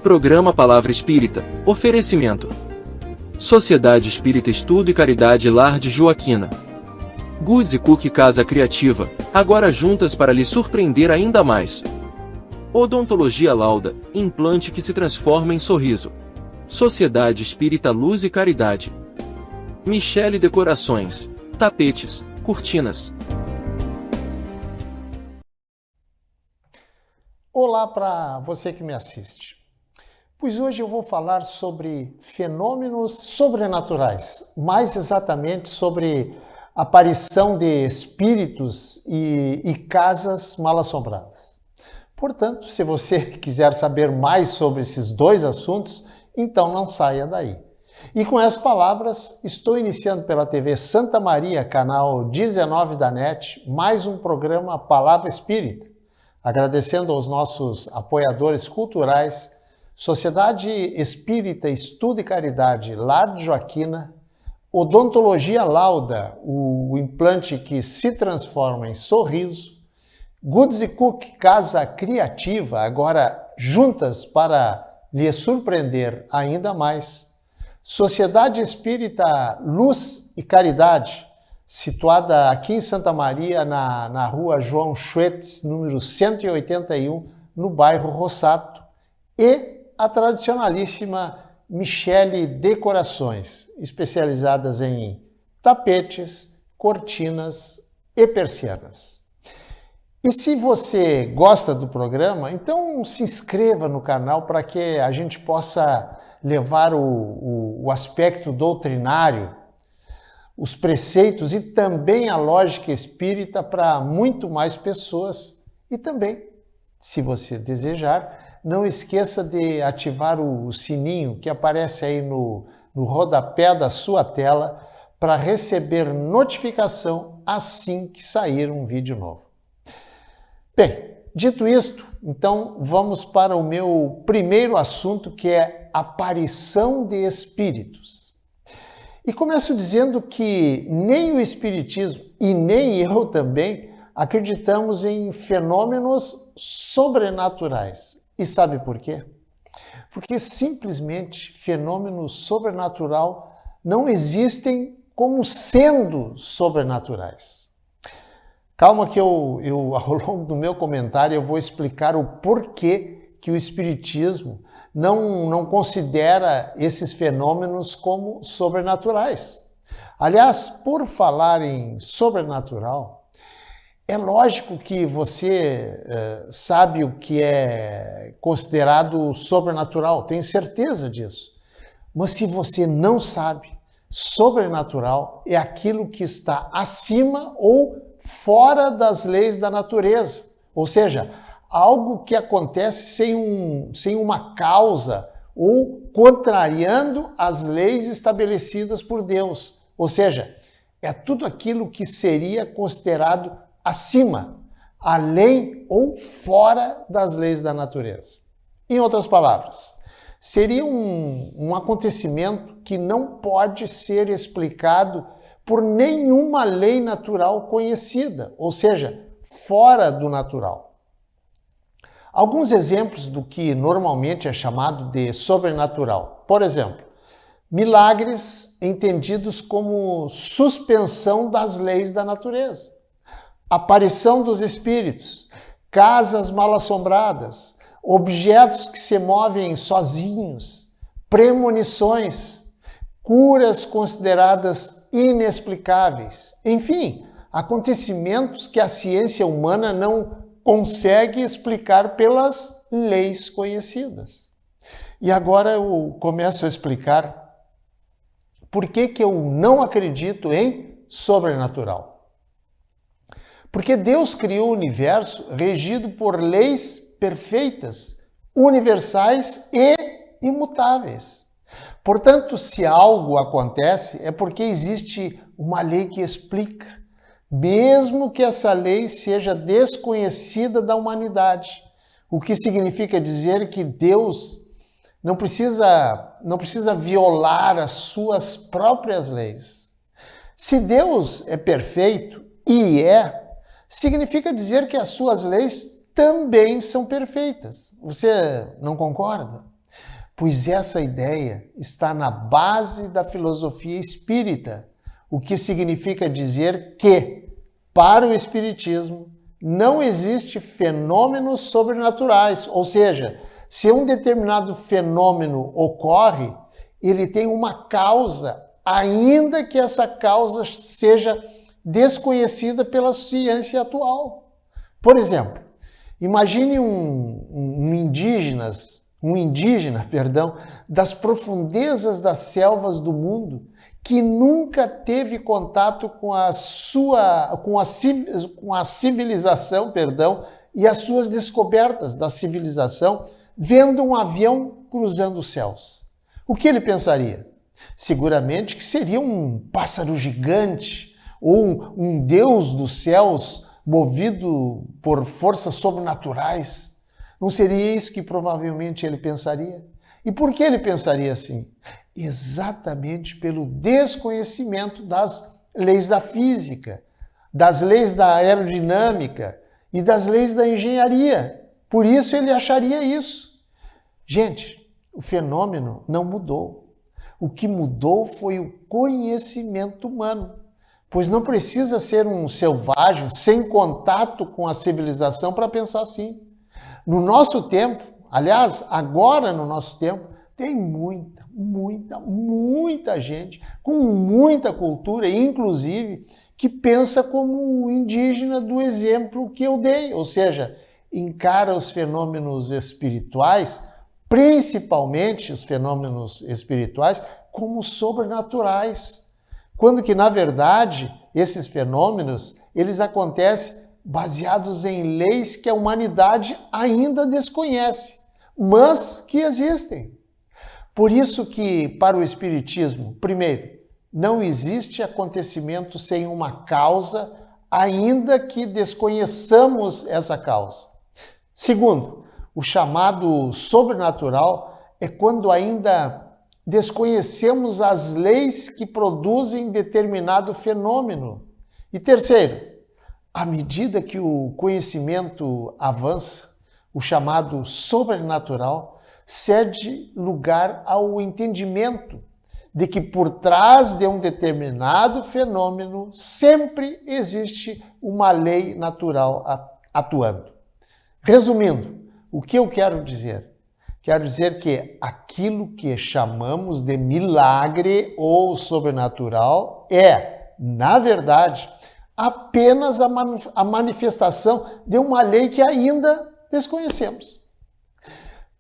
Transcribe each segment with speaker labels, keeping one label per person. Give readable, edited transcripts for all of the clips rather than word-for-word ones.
Speaker 1: Programa Palavra Espírita. Oferecimento: Sociedade Espírita Estudo e Caridade Lar de Joaquina. Goods e Cook Casa Criativa, agora juntas para lhe surpreender ainda mais. Odontologia Lauda, implante que se transforma em sorriso. Sociedade Espírita Luz e Caridade. Michele Decorações, tapetes, cortinas.
Speaker 2: Olá para você que me assiste. Pois hoje eu vou falar sobre fenômenos sobrenaturais, mais exatamente sobre aparição de espíritos e casas mal-assombradas. Portanto, se você quiser saber mais sobre esses dois assuntos, então não saia daí. E com essas palavras, estou iniciando pela TV Santa Maria, canal 19 da NET, mais um programa Palavra Espírita. Agradecendo aos nossos apoiadores culturais, Sociedade Espírita Estudo e Caridade Lar de Joaquina, Odontologia Lauda, o implante que se transforma em sorriso, Goods e Cook Casa Criativa, agora juntas para lhe surpreender ainda mais, Sociedade Espírita Luz e Caridade, situada aqui em Santa Maria, na rua João Schwetz, número 181, no bairro Rossato, e a tradicionalíssima Michele Decorações, especializadas em tapetes, cortinas e persianas. E se você gosta do programa, então se inscreva no canal para que a gente possa levar o aspecto doutrinário, os preceitos e também a lógica espírita para muito mais pessoas. E também, se você desejar, não esqueça de ativar o sininho que aparece aí no rodapé da sua tela para receber notificação assim que sair um vídeo novo. Bem, dito isto, então vamos para o meu primeiro assunto, que é aparição de espíritos. E começo dizendo que nem o Espiritismo e nem eu também acreditamos em fenômenos sobrenaturais. E sabe por quê? Porque simplesmente fenômenos sobrenaturais não existem como sendo sobrenaturais. Calma que eu ao longo do meu comentário eu vou explicar o porquê que o Espiritismo não considera esses fenômenos como sobrenaturais. Aliás, por falar em sobrenatural, é lógico que você sabe o que é considerado sobrenatural, tenho certeza disso. Mas se você não sabe, sobrenatural é aquilo que está acima ou fora das leis da natureza, ou seja, algo que acontece sem uma causa ou contrariando as leis estabelecidas por Deus. Ou seja, é tudo aquilo que seria considerado acima, além ou fora das leis da natureza. Em outras palavras, seria um acontecimento que não pode ser explicado por nenhuma lei natural conhecida, ou seja, fora do natural. Alguns exemplos do que normalmente é chamado de sobrenatural. Por exemplo, milagres entendidos como suspensão das leis da natureza, aparição dos espíritos, casas mal-assombradas, objetos que se movem sozinhos, premonições, curas consideradas inexplicáveis. Enfim, acontecimentos que a ciência humana não consegue explicar pelas leis conhecidas. E agora eu começo a explicar por que eu não acredito em sobrenatural. Porque Deus criou o universo regido por leis perfeitas, universais e imutáveis. Portanto, se algo acontece, é porque existe uma lei que explica, mesmo que essa lei seja desconhecida da humanidade. O que significa dizer que Deus não precisa violar as suas próprias leis. Se Deus é perfeito, e significa dizer que as suas leis também são perfeitas. Você não concorda? Pois essa ideia está na base da filosofia espírita, o que significa dizer que, para o espiritismo, não existe fenômenos sobrenaturais, ou seja, se um determinado fenômeno ocorre, ele tem uma causa, ainda que essa causa seja desconhecida pela ciência atual. Por exemplo, imagine um indígena, das profundezas das selvas do mundo, que nunca teve contato com a civilização, e as suas descobertas da civilização, vendo um avião cruzando os céus. O que ele pensaria? Seguramente que seria um pássaro gigante ou um deus dos céus movido por forças sobrenaturais. Não seria isso que provavelmente ele pensaria? E por que ele pensaria assim? Exatamente pelo desconhecimento das leis da física, das leis da aerodinâmica e das leis da engenharia. Por isso ele acharia isso. Gente, o fenômeno não mudou. O que mudou foi o conhecimento humano, pois não precisa ser um selvagem sem contato com a civilização para pensar assim. No nosso tempo, aliás, agora no nosso tempo, tem muita gente com muita cultura, inclusive, que pensa como o indígena do exemplo que eu dei, ou seja, encara os fenômenos espirituais, principalmente os fenômenos espirituais, como sobrenaturais, quando que, na verdade, esses fenômenos, eles acontecem baseados em leis que a humanidade ainda desconhece, mas que existem. Por isso que, para o Espiritismo, primeiro, não existe acontecimento sem uma causa, ainda que desconheçamos essa causa. Segundo, o chamado sobrenatural é quando ainda desconhecemos as leis que produzem determinado fenômeno. E terceiro, à medida que o conhecimento avança, o chamado sobrenatural cede lugar ao entendimento de que por trás de um determinado fenômeno sempre existe uma lei natural atuando. Resumindo, o que eu quero dizer? Quero dizer que aquilo que chamamos de milagre ou sobrenatural é, na verdade, apenas a manifestação de uma lei que ainda desconhecemos.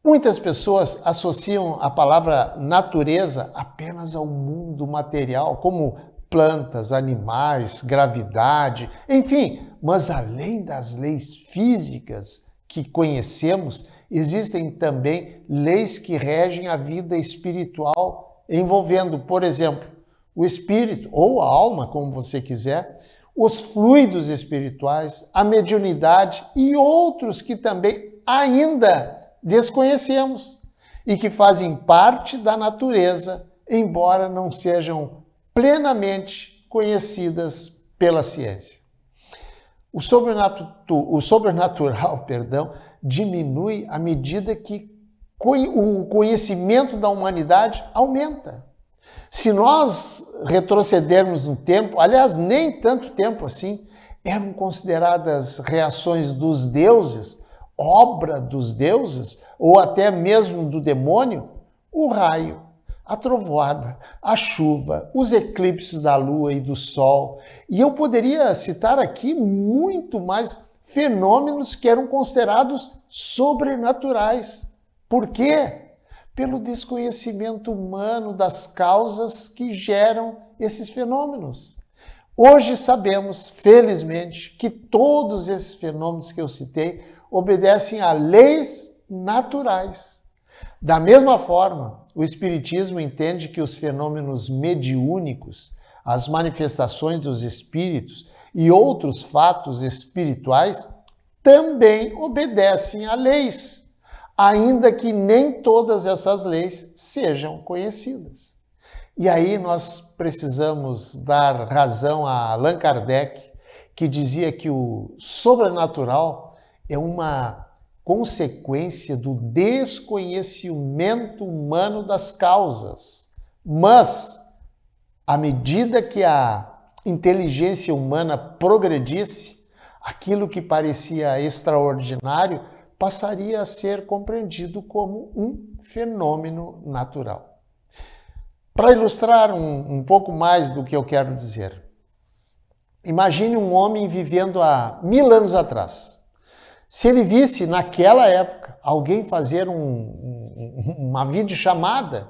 Speaker 2: Muitas pessoas associam a palavra natureza apenas ao mundo material, como plantas, animais, gravidade, enfim, mas além das leis físicas que conhecemos, existem também leis que regem a vida espiritual, envolvendo, por exemplo, o espírito ou a alma, como você quiser, os fluidos espirituais, a mediunidade e outros que também ainda desconhecemos e que fazem parte da natureza, embora não sejam plenamente conhecidas pela ciência. O sobrenatural, diminui à medida que o conhecimento da humanidade aumenta. Se nós retrocedermos no tempo, aliás, nem tanto tempo assim, eram consideradas reações dos deuses, obra dos deuses, ou até mesmo do demônio, o raio, a trovoada, a chuva, os eclipses da lua e do sol. E eu poderia citar aqui muito mais fenômenos que eram considerados sobrenaturais. Por quê? Pelo desconhecimento humano das causas que geram esses fenômenos. Hoje sabemos, felizmente, que todos esses fenômenos que eu citei obedecem a leis naturais. Da mesma forma, o Espiritismo entende que os fenômenos mediúnicos, as manifestações dos espíritos e outros fatos espirituais também obedecem a leis, ainda que nem todas essas leis sejam conhecidas. E aí nós precisamos dar razão a Allan Kardec, que dizia que o sobrenatural é uma consequência do desconhecimento humano das causas. Mas, à medida que a inteligência humana progredisse, aquilo que parecia extraordinário passaria a ser compreendido como um fenômeno natural. Para ilustrar um pouco mais do que eu quero dizer, imagine um homem vivendo há 1000 anos atrás. Se ele visse naquela época alguém fazer uma videochamada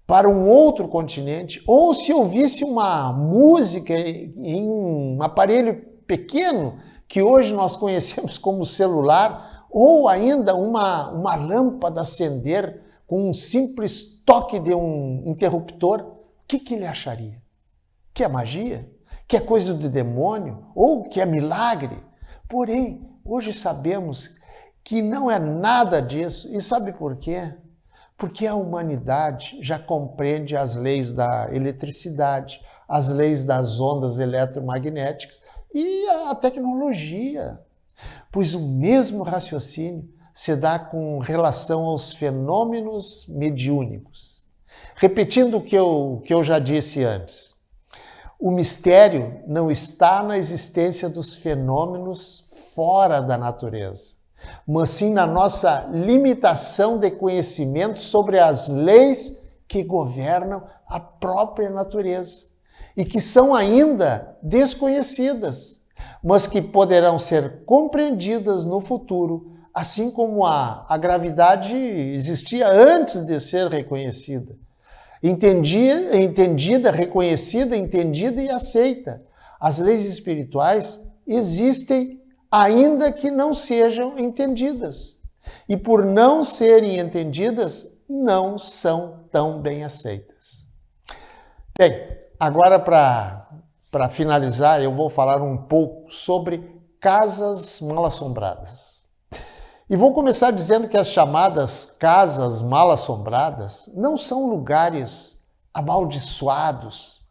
Speaker 2: para um outro continente, ou se ouvisse uma música em um aparelho pequeno, que hoje nós conhecemos como celular, ou ainda uma lâmpada acender com um simples toque de um interruptor, o que ele acharia? Que é magia? Que é coisa do demônio? Ou que é milagre? Porém, hoje sabemos que não é nada disso. E sabe por quê? Porque a humanidade já compreende as leis da eletricidade, as leis das ondas eletromagnéticas e a tecnologia. Pois o mesmo raciocínio se dá com relação aos fenômenos mediúnicos. Repetindo o que eu já disse antes, o mistério não está na existência dos fenômenos fora da natureza, mas sim na nossa limitação de conhecimento sobre as leis que governam a própria natureza e que são ainda desconhecidas, mas que poderão ser compreendidas no futuro, assim como a gravidade existia antes de ser reconhecida. Entendida, reconhecida, entendida e aceita. As leis espirituais existem ainda que não sejam entendidas. E por não serem entendidas, não são tão bem aceitas. Bem, agora para finalizar, eu vou falar um pouco sobre casas mal-assombradas. E vou começar dizendo que as chamadas casas mal-assombradas não são lugares amaldiçoados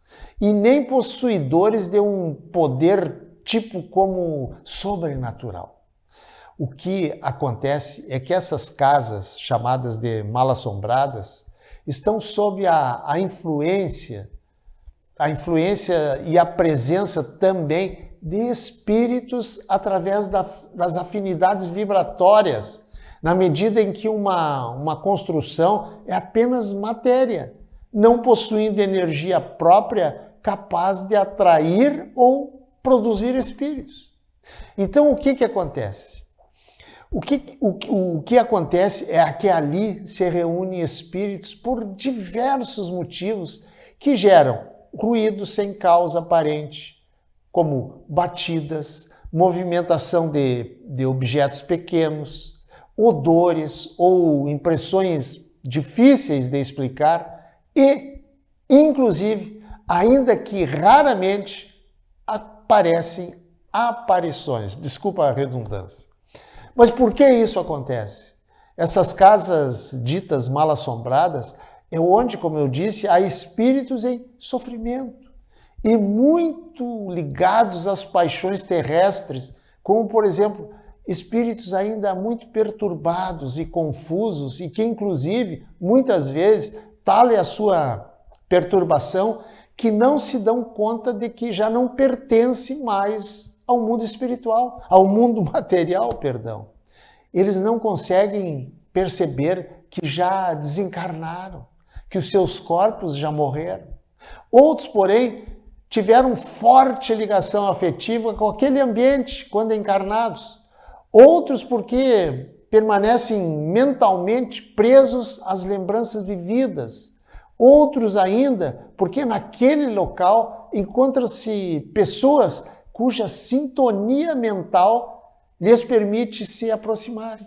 Speaker 2: e nem possuidores de um poder tipo como sobrenatural. O que acontece é que essas casas chamadas de mal-assombradas estão sob a influência e a presença também de espíritos através das afinidades vibratórias, na medida em que uma construção é apenas matéria, não possuindo energia própria capaz de atrair ou produzir espíritos. Então, o que acontece? O que acontece é que ali se reúnem espíritos por diversos motivos que geram ruído sem causa aparente, como batidas, movimentação de objetos pequenos, odores ou impressões difíceis de explicar e, inclusive, ainda que raramente, aparecem aparições. Desculpa a redundância. Mas por que isso acontece? Essas casas ditas mal-assombradas é onde, como eu disse, há espíritos em sofrimento e muito ligados às paixões terrestres, como, por exemplo, espíritos ainda muito perturbados e confusos e que, inclusive, muitas vezes, tal é a sua perturbação, que não se dão conta de que já não pertencem mais ao mundo espiritual, ao mundo material, perdão. Eles não conseguem perceber que já desencarnaram, que os seus corpos já morreram. Outros, porém, tiveram forte ligação afetiva com aquele ambiente quando encarnados. Outros porque permanecem mentalmente presos às lembranças vividas. Outros ainda porque naquele local encontram-se pessoas cuja sintonia mental lhes permite se aproximarem.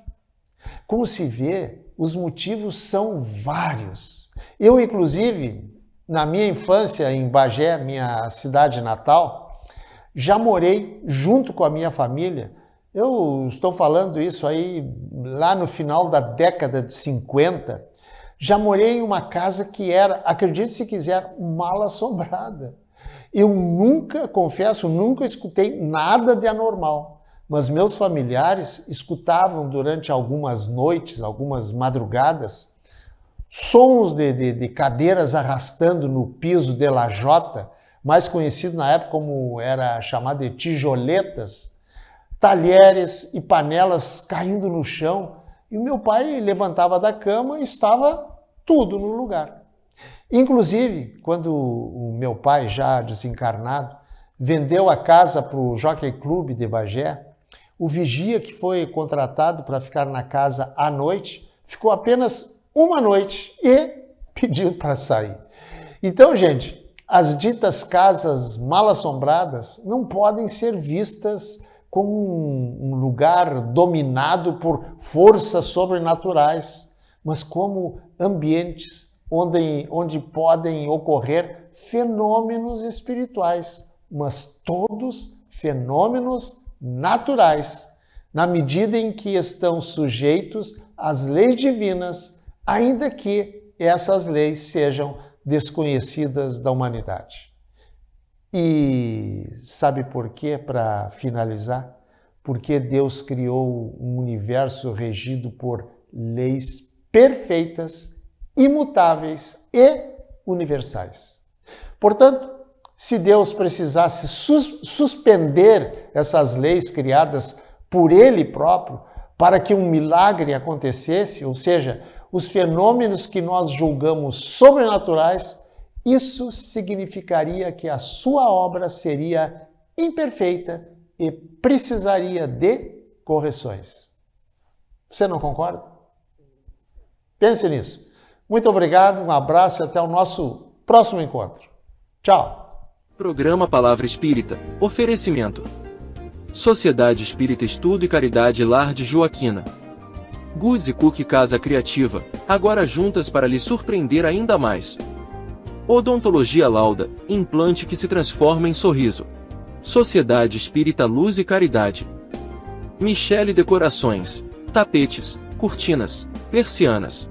Speaker 2: Como se vê, os motivos são vários. Eu, inclusive, na minha infância em Bagé, minha cidade natal, já morei junto com a minha família. Eu estou falando isso aí lá no final da década de 50. Já morei em uma casa que era, acredite se quiser, mal-assombrada. Eu nunca, confesso, nunca escutei nada de anormal. mas meus familiares escutavam durante algumas noites, algumas madrugadas, sons de cadeiras arrastando no piso de lajota, mais conhecido na época como era chamado de tijoletas, talheres e panelas caindo no chão, e o meu pai levantava da cama e estava tudo no lugar. Inclusive, quando o meu pai, já desencarnado, vendeu a casa para o Jockey Club de Bagé, o vigia que foi contratado para ficar na casa à noite ficou apenas uma noite e pediu para sair. Então, gente, as ditas casas mal-assombradas não podem ser vistas como um lugar dominado por forças sobrenaturais, mas como ambientes onde podem ocorrer fenômenos espirituais, mas todos fenômenos naturais, na medida em que estão sujeitos às leis divinas, ainda que essas leis sejam desconhecidas da humanidade. E sabe por quê, para finalizar? Porque Deus criou um universo regido por leis perfeitas, imutáveis e universais. Portanto, se Deus precisasse suspender essas leis criadas por Ele próprio para que um milagre acontecesse, ou seja, os fenômenos que nós julgamos sobrenaturais, isso significaria que a sua obra seria imperfeita e precisaria de correções. Você não concorda? Pense nisso. Muito obrigado, um abraço e até o nosso próximo encontro. Tchau!
Speaker 1: Programa Palavra Espírita. Oferecimento: Sociedade Espírita Estudo e Caridade Lar de Joaquina. Goods e Cook Casa Criativa, agora juntas para lhe surpreender ainda mais. Odontologia Lauda, implante que se transforma em sorriso. Sociedade Espírita Luz e Caridade. Michele Decorações, tapetes, cortinas, persianas.